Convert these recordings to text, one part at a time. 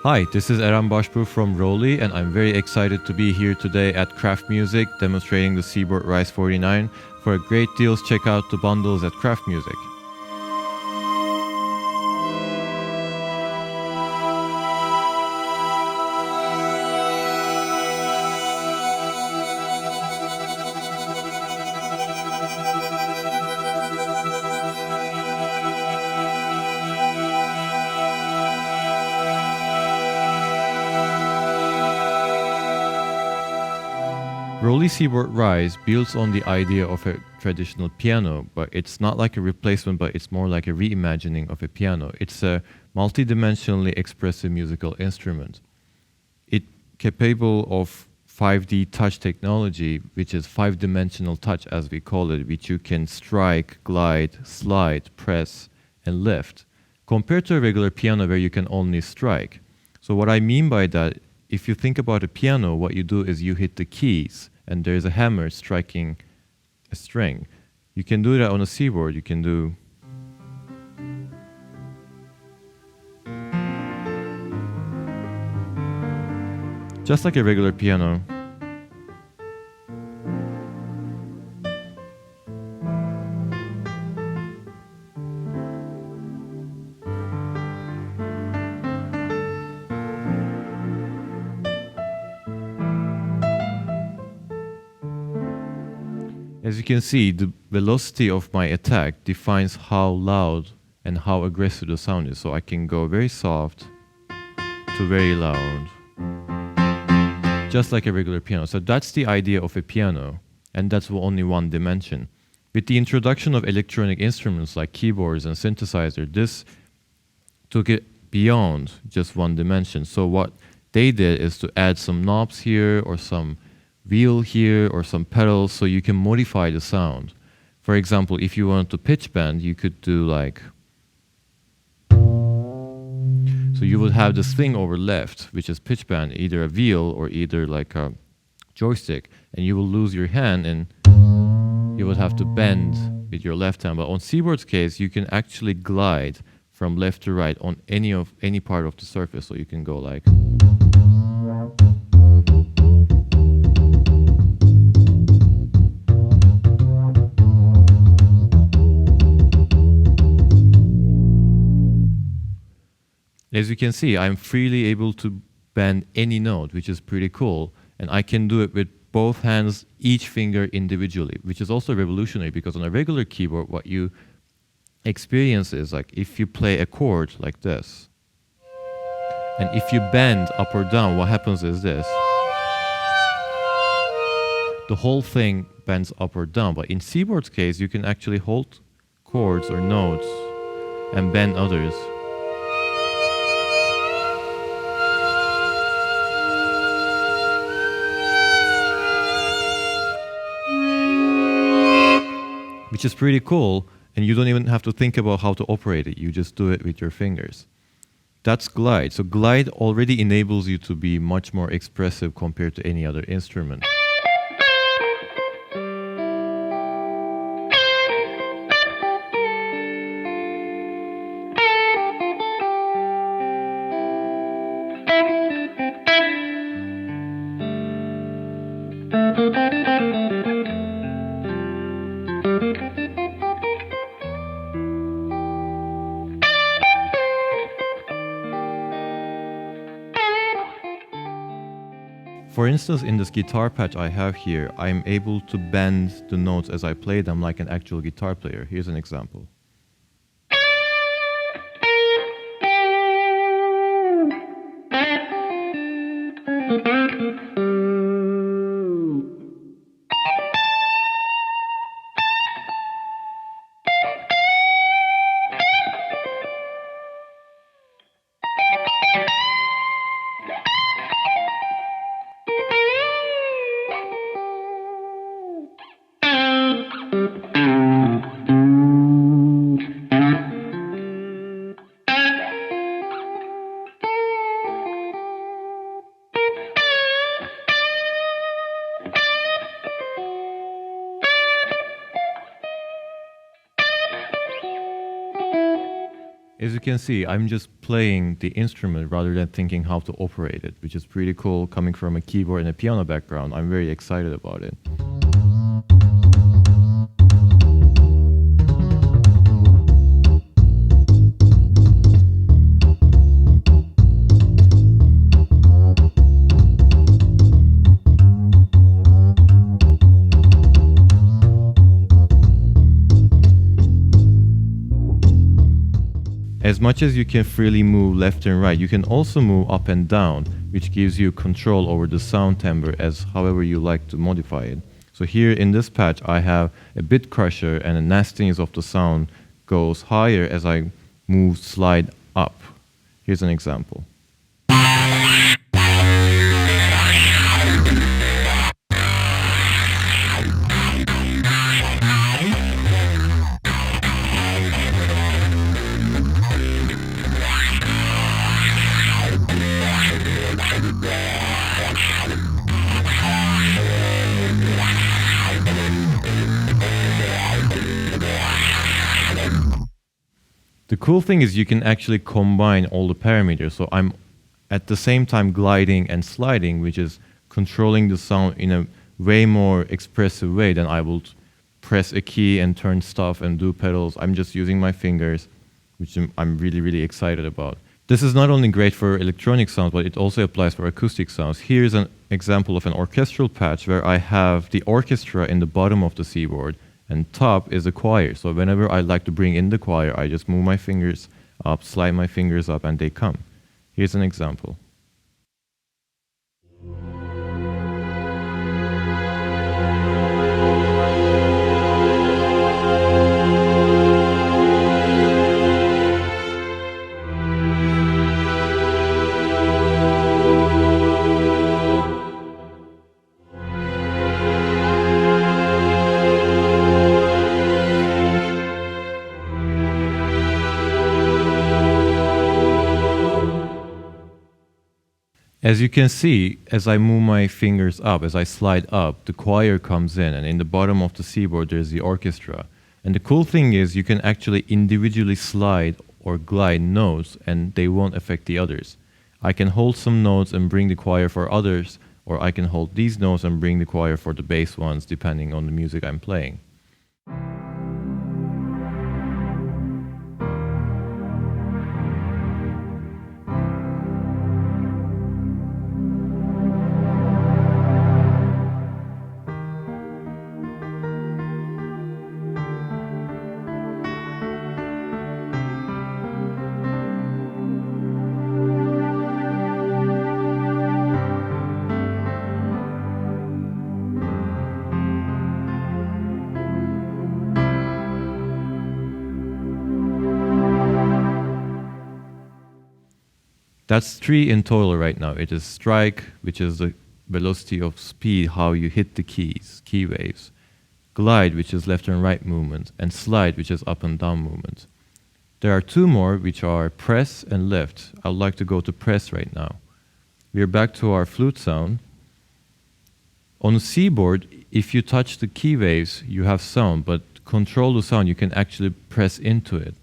Hi, this is Eren Başbuğ from ROLI, and I'm very excited to be here today at Kraft Music demonstrating the Seaboard RISE 49. For great deals, check out the bundles at Kraft Music. ROLI Seaboard RISE builds on the idea of a traditional piano, but it's not like a replacement, but it's more like a reimagining of a piano. It's a multidimensionally expressive musical instrument. It's capable of 5D touch technology, which is five-dimensional touch as we call it, which you can strike, glide, slide, press, and lift, compared to a regular piano where you can only strike. So what I mean by that, if you think about a piano, what you do is you hit the keys, and there's a hammer striking a string. You can do that on a Seaboard. You can do just like a regular piano. As you can see, the velocity of my attack defines how loud and how aggressive the sound is. So I can go very soft to very loud, just like a regular piano. So that's the idea of a piano, and that's only one dimension. With the introduction of electronic instruments like keyboards and synthesizer, this took it beyond just one dimension. So what they did is to add some knobs here or some wheel here or some pedals so you can modify the sound. For example, if you want to pitch bend, you could do like, so you would have this thing over left, which is pitch bend, either a wheel or either like a joystick, and you will lose your hand and you would have to bend with your left hand. But on Seaboard's case, you can actually glide from left to right on any part of the surface. So you can go like, as you can see, I'm freely able to bend any note, which is pretty cool. And I can do it with both hands, each finger individually, which is also revolutionary because on a regular keyboard, what you experience is like if you play a chord like this, and if you bend up or down, what happens is this. The whole thing bends up or down. But in Seaboard's case, you can actually hold chords or notes and bend others. Which is pretty cool, and you don't even have to think about how to operate it. You just do it with your fingers. That's glide. So glide already enables you to be much more expressive compared to any other instrument. For instance, in this guitar patch I have here, I'm able to bend the notes as I play them like an actual guitar player. Here's an example. As you can see, I'm just playing the instrument rather than thinking how to operate it, which is pretty cool coming from a keyboard and a piano background. I'm very excited about it. As much as you can freely move left and right, you can also move up and down, which gives you control over the sound timbre as however you like to modify it. So here in this patch, I have a bit crusher, and the nastiness of the sound goes higher as I move Sllide up. Here's an example. The cool thing is you can actually combine all the parameters. So I'm at the same time gliding and sliding, which is controlling the sound in a way more expressive way than I would press a key and turn stuff and do pedals. I'm just using my fingers, which I'm really, really excited about. This is not only great for electronic sounds, but it also applies for acoustic sounds. Here's an example of an orchestral patch where I have the orchestra in the bottom of the Seaboard, and top is a choir. So whenever I like to bring in the choir, I just move my fingers up, slide my fingers up, and they come. Here's an example. As you can see, as I move my fingers up, as I slide up, the choir comes in, and in the bottom of the Seaboard there's the orchestra. And the cool thing is you can actually individually slide or glide notes and they won't affect the others. I can hold some notes and bring the choir for others, or I can hold these notes and bring the choir for the bass ones, depending on the music I'm playing. That's 3 in total right now. It is strike, which is the velocity of speed, how you hit the keys, key waves. Glide, which is left and right movement. And slide, which is up and down movement. There are 2 more, which are press and lift. I would like to go to press right now. We are back to our flute sound. On the Seaboard, if you touch the key waves, you have sound, but to control the sound, you can actually press into it.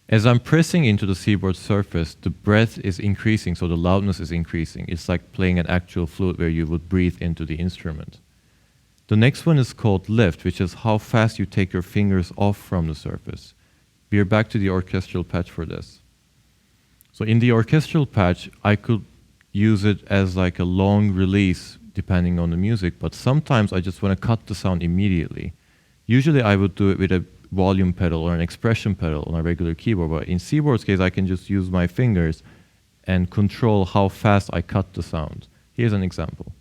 As I'm pressing into the Seaboard surface, the breath is increasing, so the loudness is increasing. It's like playing an actual flute where you would breathe into the instrument. The next one is called lift, which is how fast you take your fingers off from the surface. We are back to the orchestral patch for this. So in the orchestral patch, I could use it as like a long release depending on the music, but sometimes I just want to cut the sound immediately. Usually I would do it with a volume pedal or an expression pedal on a regular keyboard, but in Seaboard's case I can just use my fingers and control how fast I cut the sound. Here's an example.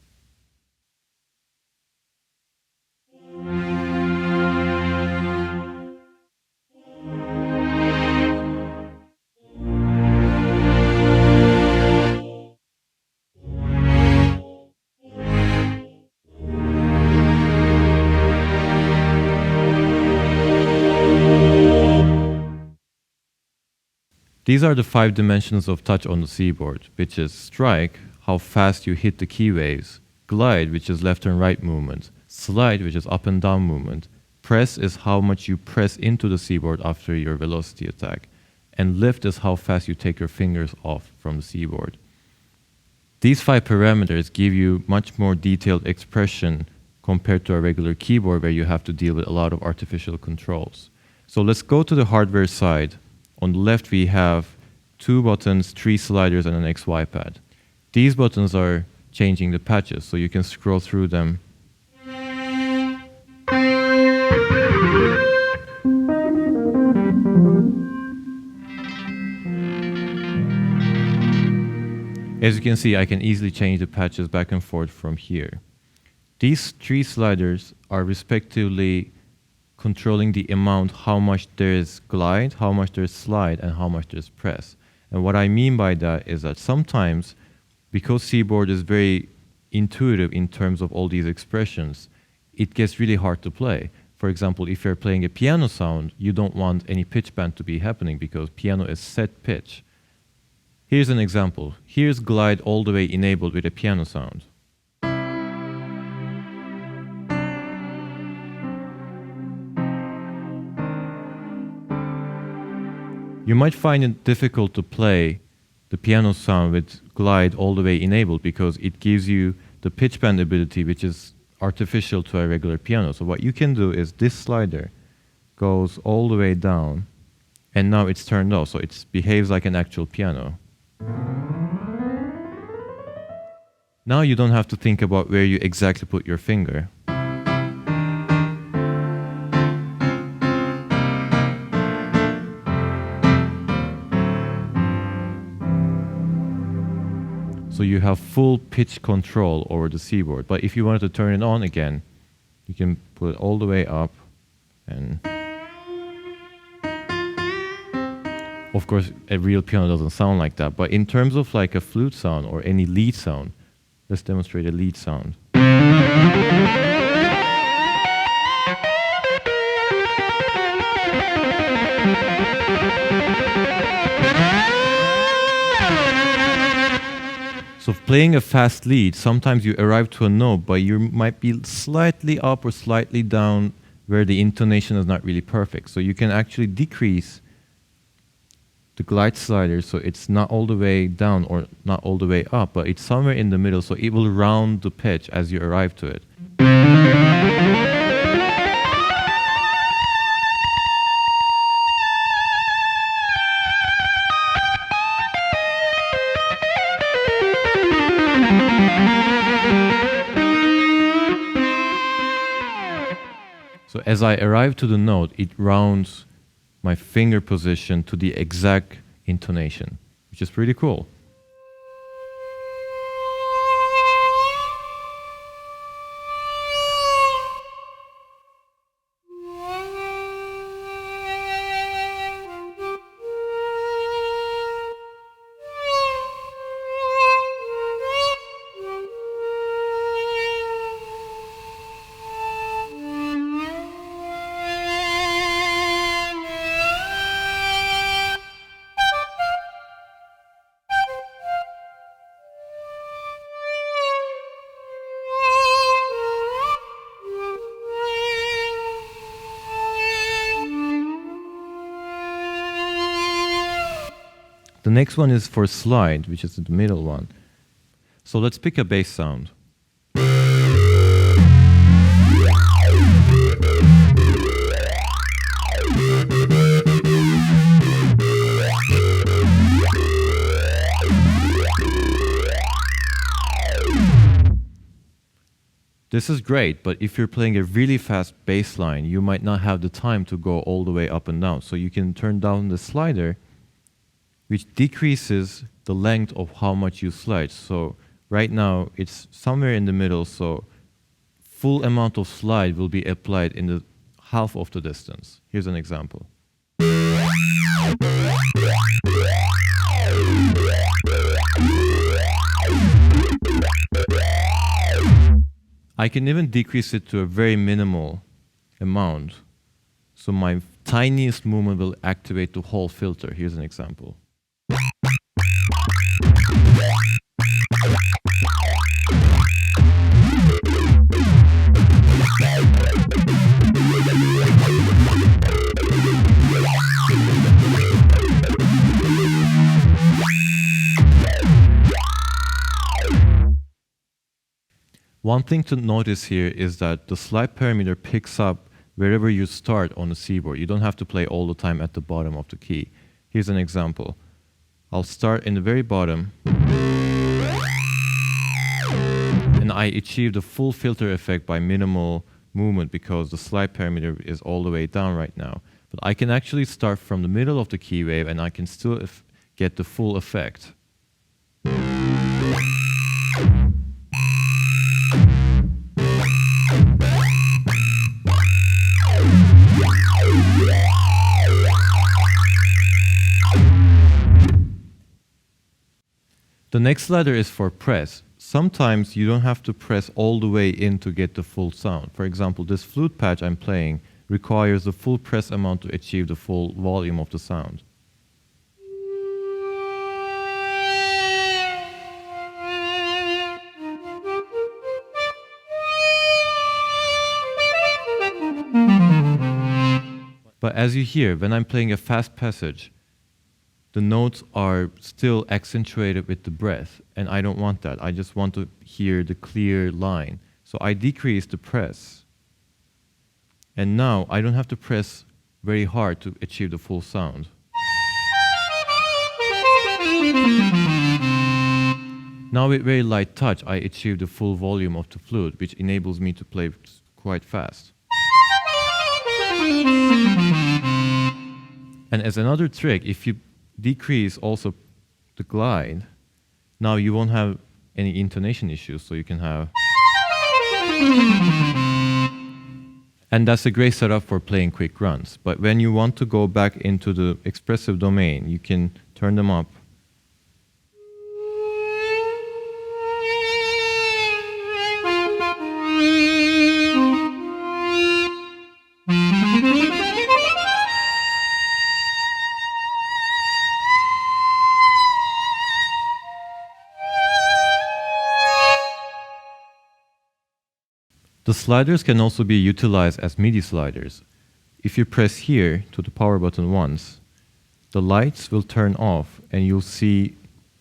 These are the 5 dimensions of touch on the Seaboard, which is strike, how fast you hit the key waves, glide, which is left and right movement, slide, which is up and down movement, press is how much you press into the Seaboard after your velocity attack, and lift is how fast you take your fingers off from the Seaboard. These 5 parameters give you much more detailed expression compared to a regular keyboard where you have to deal with a lot of artificial controls. So let's go to the hardware side. On the left we have 2 buttons, 3 sliders, and an XY pad. These buttons are changing the patches, so you can scroll through them. As you can see, I can easily change the patches back and forth from here. These 3 sliders are respectively controlling the amount, how much there is glide, how much there is slide, and how much there is press. And what I mean by that is that sometimes, because Seaboard is very intuitive in terms of all these expressions, it gets really hard to play. For example, if you're playing a piano sound, you don't want any pitch bend to be happening because piano is set pitch. Here's an example. Here's glide all the way enabled with a piano sound. You might find it difficult to play the piano sound with glide all the way enabled because it gives you the pitch bend ability, which is artificial to a regular piano. So what you can do is this slider goes all the way down, and now it's turned off, so it behaves like an actual piano. Now you don't have to think about where you exactly put your finger. So you have full pitch control over the Seaboard. But if you wanted to turn it on again, you can put it all the way up. And of course, a real piano doesn't sound like that. But in terms of like a flute sound or any lead sound, let's demonstrate a lead sound. So playing a fast lead, sometimes you arrive to a note, but you might be slightly up or slightly down where the intonation is not really perfect. So you can actually decrease the glide slider so it's not all the way down or not all the way up, but it's somewhere in the middle, so it will round the pitch as you arrive to it. So as I arrive to the note, it rounds my finger position to the exact intonation, which is pretty cool. The next one is for slide, which is the middle one. So let's pick a bass sound. This is great, but if you're playing a really fast bass line, you might not have the time to go all the way up and down. So you can turn down the slider, which decreases the length of how much you slide. So right now it's somewhere in the middle, so full amount of slide will be applied in the half of the distance. Here's an example. I can even decrease it to a very minimal amount, so my tiniest movement will activate the whole filter. Here's an example. One thing to notice here is that the slide parameter picks up wherever you start on the Seaboard. You don't have to play all the time at the bottom of the key. Here's an example. I'll start in the very bottom, and I achieve the full filter effect by minimal movement because the slide parameter is all the way down right now. But I can actually start from the middle of the key wave and I can still get the full effect. The next slider is for press. Sometimes you don't have to press all the way in to get the full sound. For example, this flute patch I'm playing requires the full press amount to achieve the full volume of the sound. But as you hear, when I'm playing a fast passage, the notes are still accentuated with the breath, and I don't want that. I just want to hear the clear line. So I decrease the press. And now I don't have to press very hard to achieve the full sound. Now with very light touch, I achieve the full volume of the flute, which enables me to play quite fast. And as another trick, if you decrease also the glide, now you won't have any intonation issues, so you can have. And that's a great setup for playing quick runs. But when you want to go back into the expressive domain, you can turn them up. The sliders can also be utilized as MIDI sliders. If you press here to the power button once, the lights will turn off and you'll see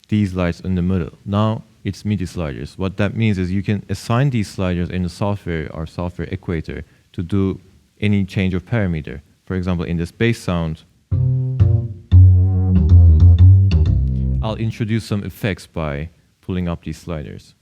these lights in the middle. Now it's MIDI sliders. What that means is you can assign these sliders in the software, our software Equator, to do any change of parameter. For example, in this bass sound, I'll introduce some effects by pulling up these sliders.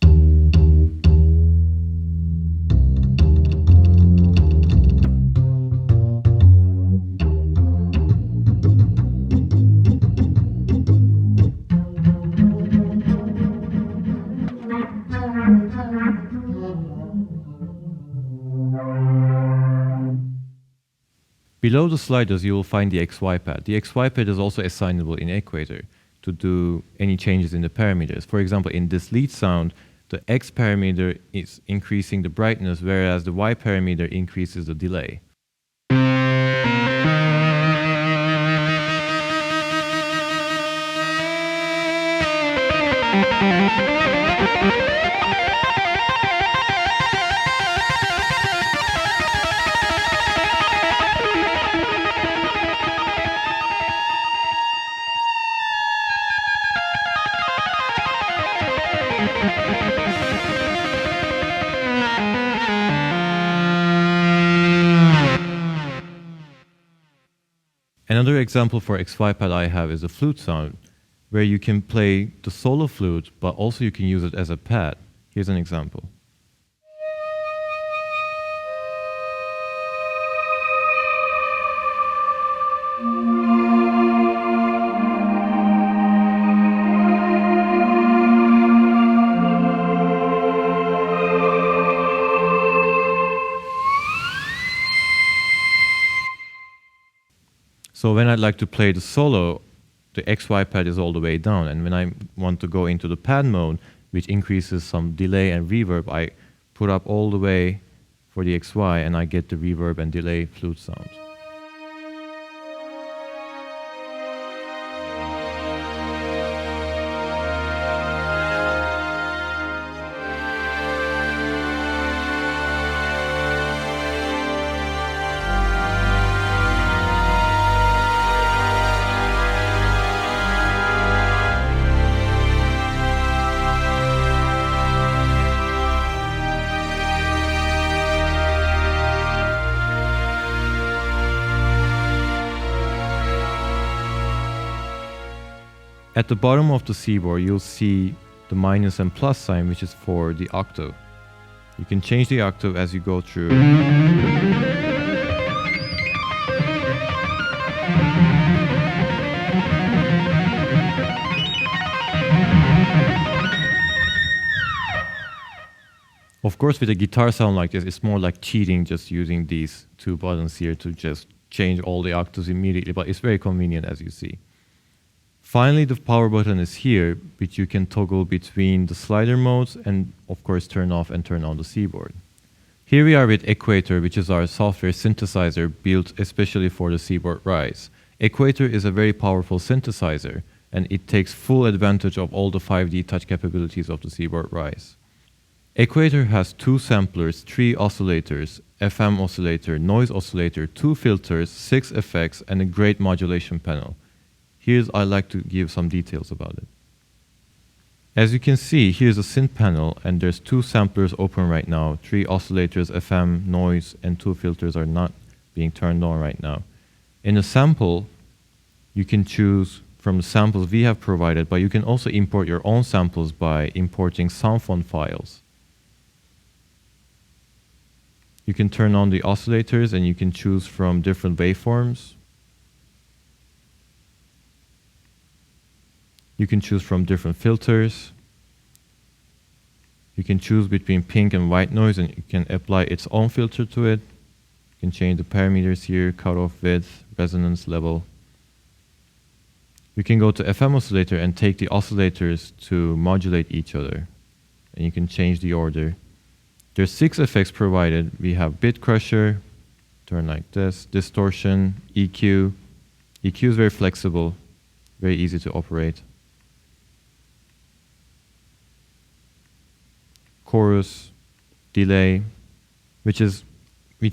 Below the sliders, you will find the XY pad. The XY pad is also assignable in Equator to do any changes in the parameters. For example, in this lead sound, the X parameter is increasing the brightness, whereas the Y parameter increases the delay. Another example for XY pad I have is a flute sound, where you can play the solo flute, but also you can use it as a pad. Here's an example. So when I'd like to play the solo, the XY pad is all the way down. And when I want to go into the pad mode, which increases some delay and reverb, I put up all the way for the XY and I get the reverb and delay flute sound. At the bottom of the seaboard, you'll see the minus and plus sign, which is for the octave. You can change the octave as you go through. Of course, with a guitar sound like this, it's more like cheating just using these two buttons here to just change all the octaves immediately, but it's very convenient as you see. Finally, the power button is here, which you can toggle between the slider modes and of course turn off and turn on the seaboard. Here we are with Equator, which is our software synthesizer built especially for the Seaboard RISE. Equator is a very powerful synthesizer, and it takes full advantage of all the 5D touch capabilities of the Seaboard RISE. Equator has 2 samplers, 3 oscillators, FM oscillator, noise oscillator, 2 filters, 6 effects, and a great modulation panel. I'd like to give some details about it. As you can see, here's a synth panel, and there's 2 samplers open right now, 3 oscillators, FM, noise, and 2 filters are not being turned on right now. In a sample, you can choose from the samples we have provided, but you can also import your own samples by importing soundfont files. You can turn on the oscillators and you can choose from different waveforms. You can choose from different filters. You can choose between pink and white noise and you can apply its own filter to it. You can change the parameters here, cutoff width, resonance level. You can go to FM oscillator and take the oscillators to modulate each other. And you can change the order. There's 6 effects provided. We have bit crusher, turn like this, distortion, EQ. EQ is very flexible, very easy to operate. Chorus, delay, which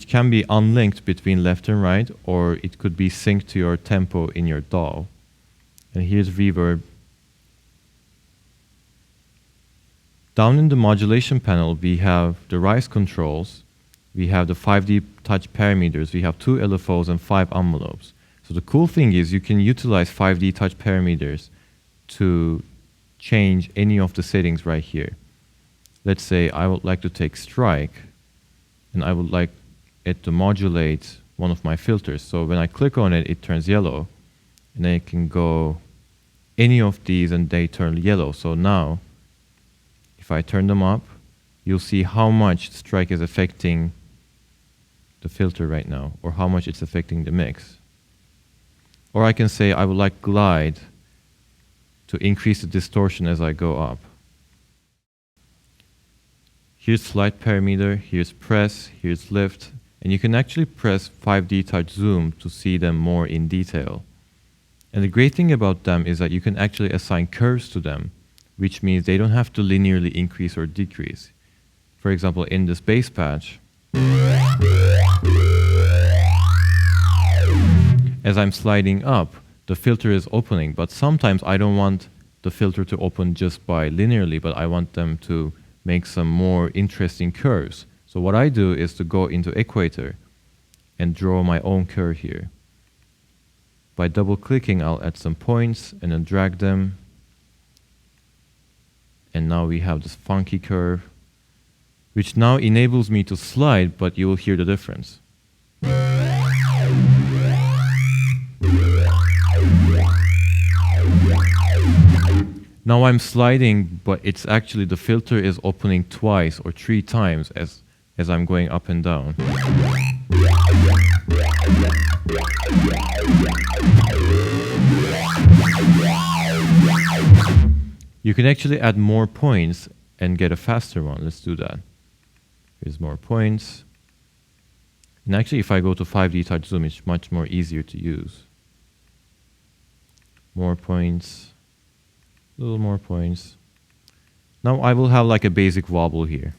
can be unlinked between left and right, or it could be synced to your tempo in your DAW. And here's reverb. Down in the modulation panel, we have the RISE controls, we have the 5D touch parameters, we have 2 LFOs and 5 envelopes. So the cool thing is you can utilize 5D touch parameters to change any of the settings right here. Let's say I would like to take strike, and I would like it to modulate one of my filters. So when I click on it, it turns yellow, and then I can go any of these and they turn yellow. So now, if I turn them up, you'll see how much strike is affecting the filter right now, or how much it's affecting the mix. Or I can say I would like glide to increase the distortion as I go up. Here's slide parameter, here's press, here's lift, and you can actually press 5D touch zoom to see them more in detail. And the great thing about them is that you can actually assign curves to them, which means they don't have to linearly increase or decrease. For example, in this bass patch, as I'm sliding up, the filter is opening, but sometimes I don't want the filter to open just by linearly, but I want them to make some more interesting curves. So what I do is to go into Equator and draw my own curve here. By double clicking, I'll add some points and then drag them. And now we have this funky curve, which now enables me to slide, but you will hear the difference. Now I'm sliding, but it's actually the filter is opening twice or 3 times as I'm going up and down. You can actually add more points and get a faster one. Let's do that. Here's more points. And actually, if I go to 5D touch zoom, it's much more easier to use. More points. A little more points. Now I will have like a basic wobble here.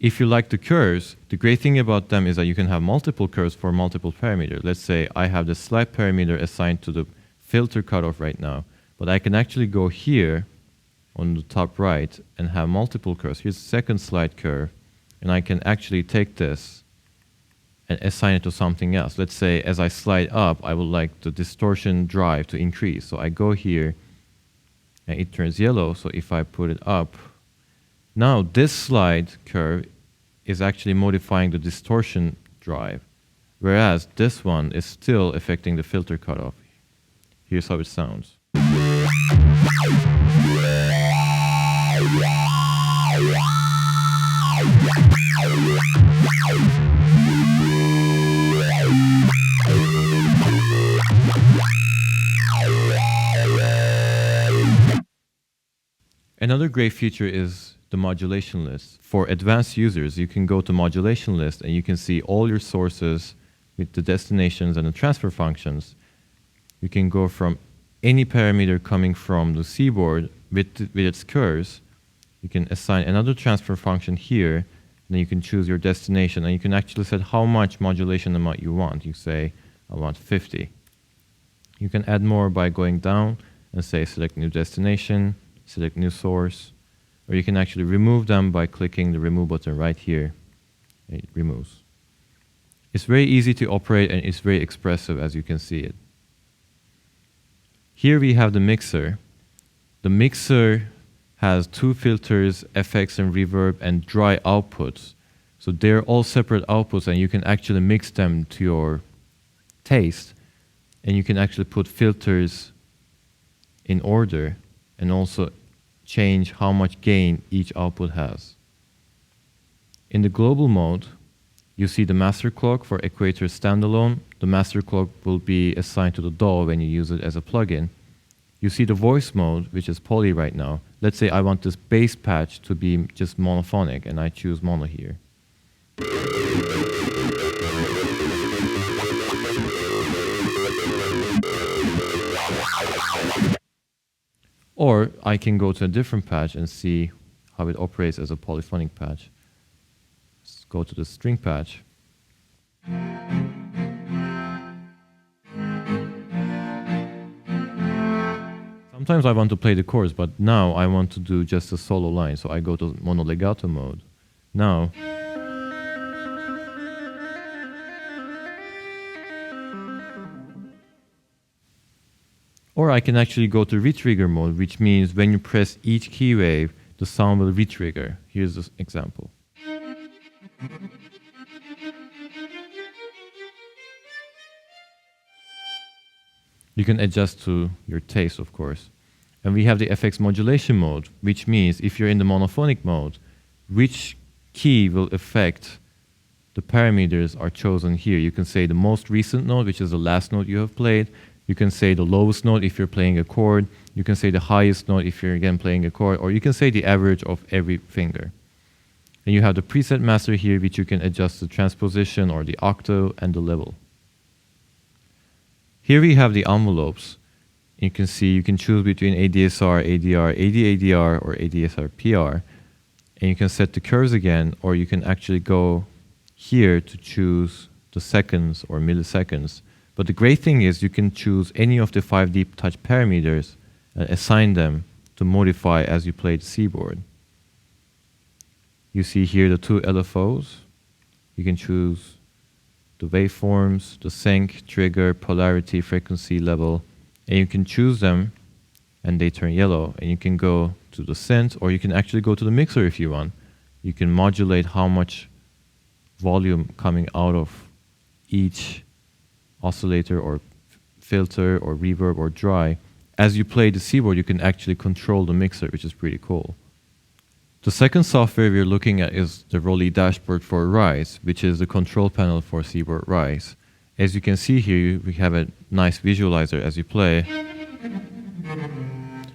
If you like the curves, the great thing about them is that you can have multiple curves for multiple parameters. Let's say I have the slide parameter assigned to the filter cutoff right now, but I can actually go here on the top right and have multiple curves. Here's the second slide curve, and I can actually take this and assign it to something else. Let's say as I slide up, I would like the distortion drive to increase. So I go here, and it turns yellow. So if I put it up, now this slide curve is actually modifying the distortion drive, whereas this one is still affecting the filter cutoff. Here's how it sounds. Another great feature is the modulation list. For advanced users, you can go to modulation list and you can see all your sources with the destinations and the transfer functions. You can go from any parameter coming from the Seaboard with its curves. You can assign another transfer function here, and then you can choose your destination, and you can actually set how much modulation amount you want. You say, I want 50. You can add more by going down and say select new destination, select new source, or you can actually remove them by clicking the remove button right here. It removes. It's very easy to operate and it's very expressive as you can see it. Here we have the mixer. The mixer has two filters, effects and reverb, and dry outputs. So they're all separate outputs and you can actually mix them to your taste, and you can actually put filters in order and also change how much gain each output has. In the global mode, you see the master clock for Equator standalone. The master clock will be assigned to the DAW when you use it as a plugin. You see the voice mode, which is poly right now. Let's say I want this bass patch to be just monophonic, and I choose mono here. Or I can go to a different patch and see how it operates as a polyphonic patch. Let's go to the string patch. Sometimes I want to play the chorus, but now I want to do just a solo line, so I go to mono legato mode. Now, or I can actually go to retrigger mode, which means when you press each key wave, the sound will retrigger. Here's the example. You can adjust to your taste, of course. And we have the FX modulation mode, which means if you're in the monophonic mode, which key will affect the parameters are chosen here. You can say the most recent note, which is the last note you have played. You can say the lowest note if you're playing a chord. You can say the highest note if you're again playing a chord, or you can say the average of every finger. And you have the preset master here, which you can adjust the transposition or the octave and the level. Here we have the envelopes. You can see you can choose between ADSR, ADR, AD-ADR, or ADSR-PR. And you can set the curves again, or you can actually go here to choose the seconds or milliseconds. But the great thing is you can choose any of the 5D touch parameters and assign them to modify as you play the Seaboard. You see here the two LFOs. You can choose the waveforms, the sync, trigger, polarity, frequency level, and you can choose them and they turn yellow. And you can go to the synth, or you can actually go to the mixer if you want. You can modulate how much volume coming out of each oscillator or filter or reverb or dry. As you play the Seaboard, you can actually control the mixer, which is pretty cool. The second software we're looking at is the ROLI dashboard for RISE, which is the control panel for Seaboard RISE. As you can see here, we have a nice visualizer as you play.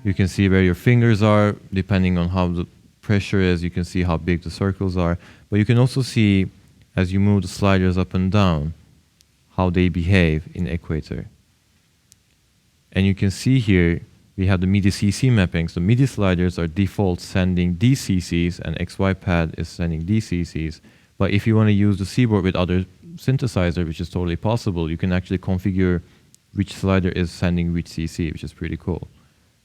You can see where your fingers are, depending on how the pressure is. You can see how big the circles are. But you can also see, as you move the sliders up and down, how they behave in Equator. And you can see here, we have the MIDI CC mappings. The MIDI sliders are default sending DCCs, and XY pad is sending DCCs. But if you want to use the Seaboard with other synthesizer, which is totally possible, you can actually configure which slider is sending which CC, which is pretty cool.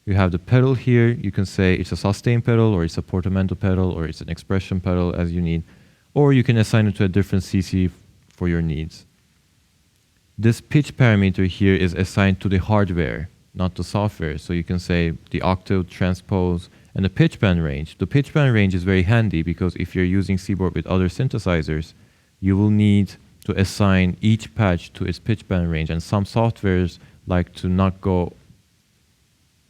You have the pedal here. You can say it's a sustain pedal, or it's a portamento pedal, or it's an expression pedal as you need. Or you can assign it to a different CC for your needs. This pitch parameter here is assigned to the hardware, not the software. So you can say the octave, transpose, and the pitch band range. The pitch band range is very handy because if you're using Seaboard with other synthesizers, you will need to assign each patch to its pitch band range. And some softwares like to not go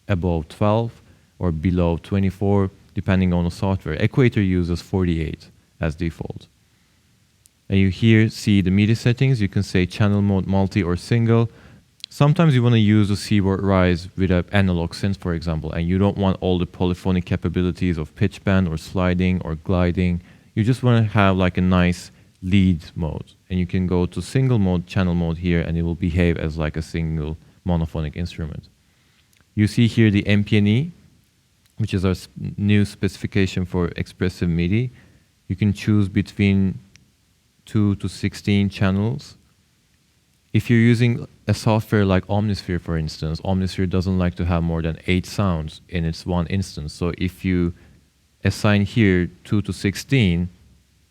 above 12 or below 24, depending on the software. Equator uses 48 as default. And you here see the MIDI settings. You can say channel mode, multi, or single. Sometimes you want to use the Seaboard RISE with an analog synth, for example, and you don't want all the polyphonic capabilities of pitch bend or sliding or gliding. You just want to have like a nice lead mode. And you can go to single mode, channel mode here, and it will behave as like a single monophonic instrument. You see here the MPNE, which is our new specification for expressive MIDI. You can choose between 2 to 16 channels. If you're using a software like Omnisphere, for instance, Omnisphere doesn't like to have more than 8 sounds in its one instance. So if you assign here 2 to 16,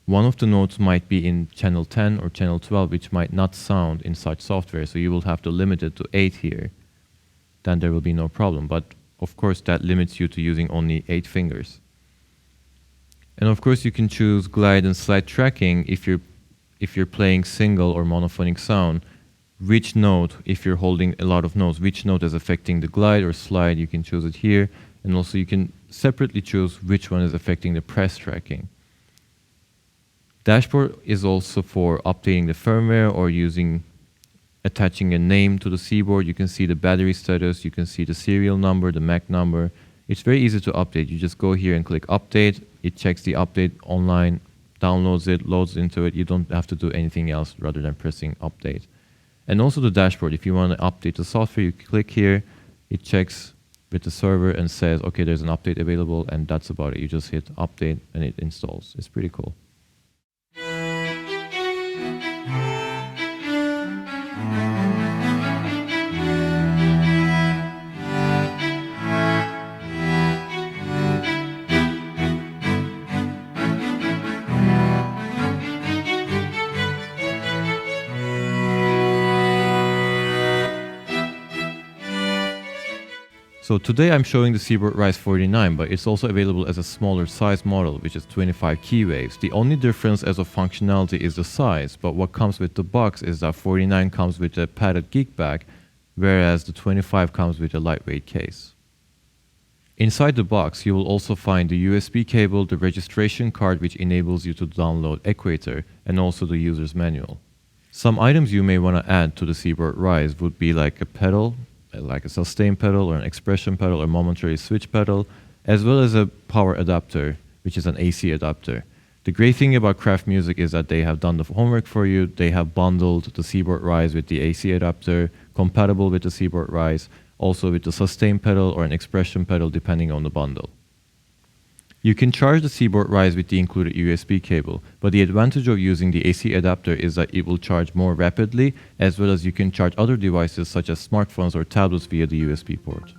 one of the notes might be in channel 10 or channel 12, which might not sound in such software. So you will have to limit it to 8 here. Then there will be no problem. But of course, that limits you to using only 8 fingers. And of course, you can choose glide and slide tracking if you're playing single or monophonic sound. Which note, if you're holding a lot of notes, which note is affecting the glide or slide, you can choose it here. And also you can separately choose which one is affecting the press tracking. Dashboard is also for updating the firmware or attaching a name to the Seaboard. You can see the battery status, you can see the serial number, the MAC number. It's very easy to update. You just go here and click update. It checks the update online, downloads it, loads into it. You don't have to do anything else rather than pressing update. And also the dashboard, if you want to update the software, you click here, it checks with the server and says, okay, there's an update available, and that's about it. You just hit update and it installs. It's pretty cool. So today I'm showing the Seaboard RISE 49, but it's also available as a smaller size model, which is 25 keywaves. The only difference as of functionality is the size, but what comes with the box is that 49 comes with a padded gig bag, whereas the 25 comes with a lightweight case. Inside the box, you will also find the USB cable, the registration card which enables you to download Equator, and also the user's manual. Some items you may want to add to the Seaboard RISE would be like a pedal, like a sustain pedal or an expression pedal or momentary switch pedal, as well as a power adapter, which is an AC adapter. The great thing about Kraft Music is that they have done the homework for you. They have bundled the Seaboard RISE with the AC adapter, compatible with the Seaboard RISE, also with the sustain pedal or an expression pedal depending on the bundle. You can charge the Seaboard RISE with the included USB cable, but the advantage of using the AC adapter is that it will charge more rapidly, as well as you can charge other devices such as smartphones or tablets via the USB port.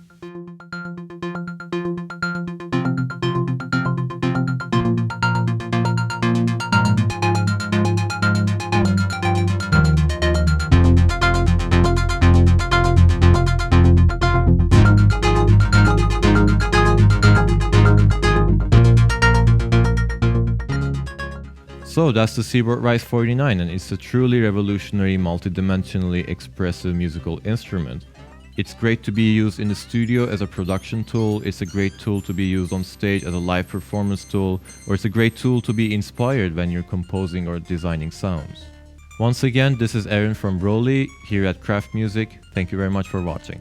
So that's the Seaboard RISE 49, and it's a truly revolutionary, multidimensionally expressive musical instrument. It's great to be used in the studio as a production tool, it's a great tool to be used on stage as a live performance tool, or it's a great tool to be inspired when you're composing or designing sounds. Once again, this is Eren from ROLI here at Kraft Music. Thank you very much for watching.